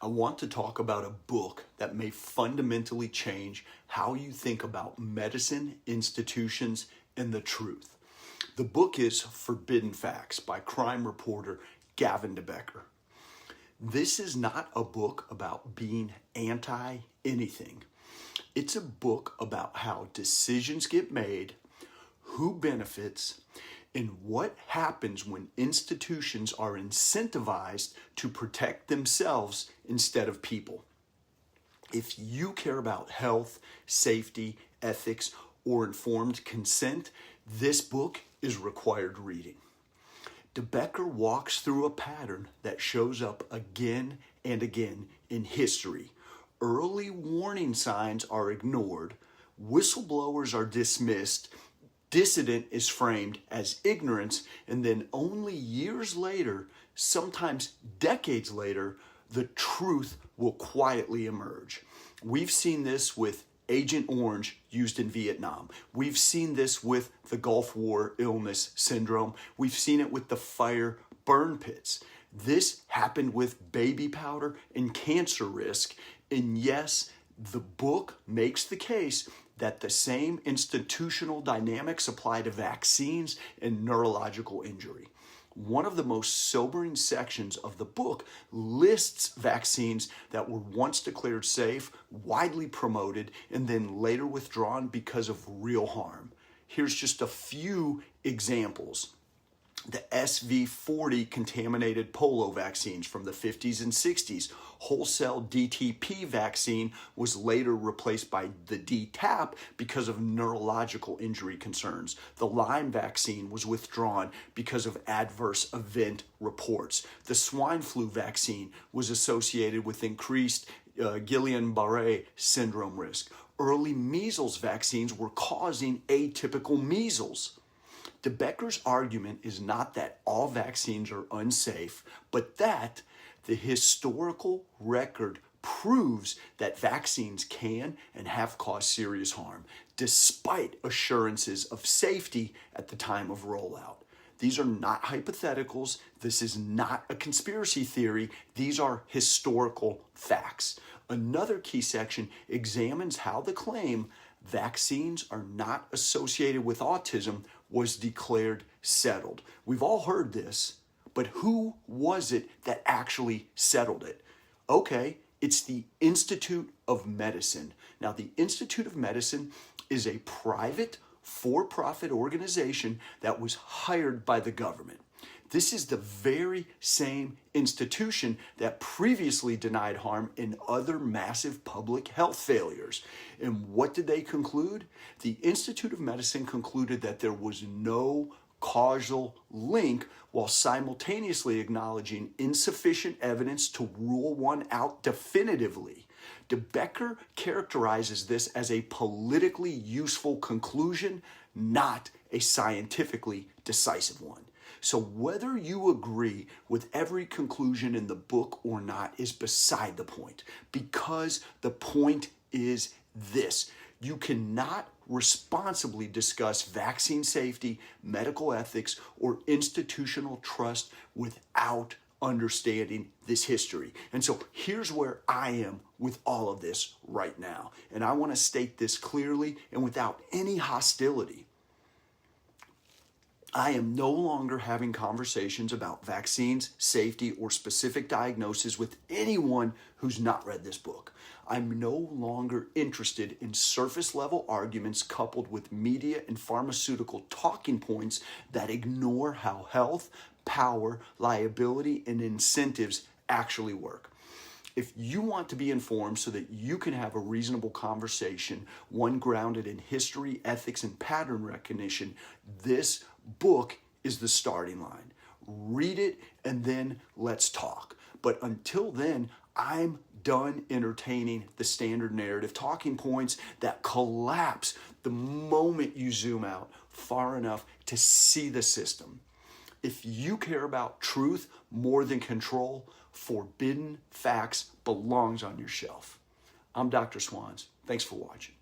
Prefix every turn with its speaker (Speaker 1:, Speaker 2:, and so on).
Speaker 1: I want to talk about a book that may fundamentally change how you think about medicine, institutions, and the truth. The book is Forbidden Facts by crime reporter Gavin Becker. This is not a book about being anti-anything. It's a book about how decisions get made, who benefits, and what happens when institutions are incentivized to protect themselves instead of people. If you care about health, safety, ethics, or informed consent, this book is required reading. Becker walks through a pattern that shows up again and again in history. Early warning signs are ignored, whistleblowers are dismissed, dissent is framed as ignorance, and then only years later, sometimes decades later, the truth will quietly emerge. We've seen this with Agent Orange used in Vietnam. We've seen this with the Gulf War illness syndrome. We've seen it with the fire burn pits. This happened with baby powder and cancer risk. And yes, the book makes the case that the same institutional dynamics apply to vaccines and neurological injury. One of the most sobering sections of the book lists vaccines that were once declared safe, widely promoted, and then later withdrawn because of real harm. Here's just a few examples. The SV40 contaminated polio vaccines from the 50s and 60s. Wholesale DTP vaccine was later replaced by the DTaP because of neurological injury concerns. The Lyme vaccine was withdrawn because of adverse event reports. The swine flu vaccine was associated with increased Guillain-Barré syndrome risk. Early measles vaccines were causing atypical measles. Becker's argument is not that all vaccines are unsafe, but that the historical record proves that vaccines can and have caused serious harm, despite assurances of safety at the time of rollout. These are not hypotheticals. This is not a conspiracy theory. These are historical facts. Another key section examines how the claim vaccines are not associated with autism was declared settled. We've all heard this, but who was it that actually settled it? Okay, it's the Institute of Medicine. Now, the Institute of Medicine is a private, for-profit organization that was hired by the government. This is the very same institution that previously denied harm in other massive public health failures. And what did they conclude? The Institute of Medicine concluded that there was no causal link while simultaneously acknowledging insufficient evidence to rule one out definitively. Becker characterizes this as a politically useful conclusion, not a scientifically decisive one. So whether you agree with every conclusion in the book or not is beside the point, because the point is this: you cannot responsibly discuss vaccine safety, medical ethics, or institutional trust without understanding this history. And so here's where I am with all of this right now. And I want to state this clearly and without any hostility. I am no longer having conversations about vaccines, safety, or specific diagnosis with anyone who's not read this book. I'm no longer interested in surface-level arguments coupled with media and pharmaceutical talking points that ignore how health, power, liability, and incentives actually work. If you want to be informed so that you can have a reasonable conversation, one grounded in history, ethics, and pattern recognition, this book is the starting line. Read it and then let's talk. But until then, I'm done entertaining the standard narrative talking points that collapse the moment you zoom out far enough to see the system. If you care about truth more than control, Forbidden Facts belongs on your shelf. I'm Dr. Swans. Thanks for watching.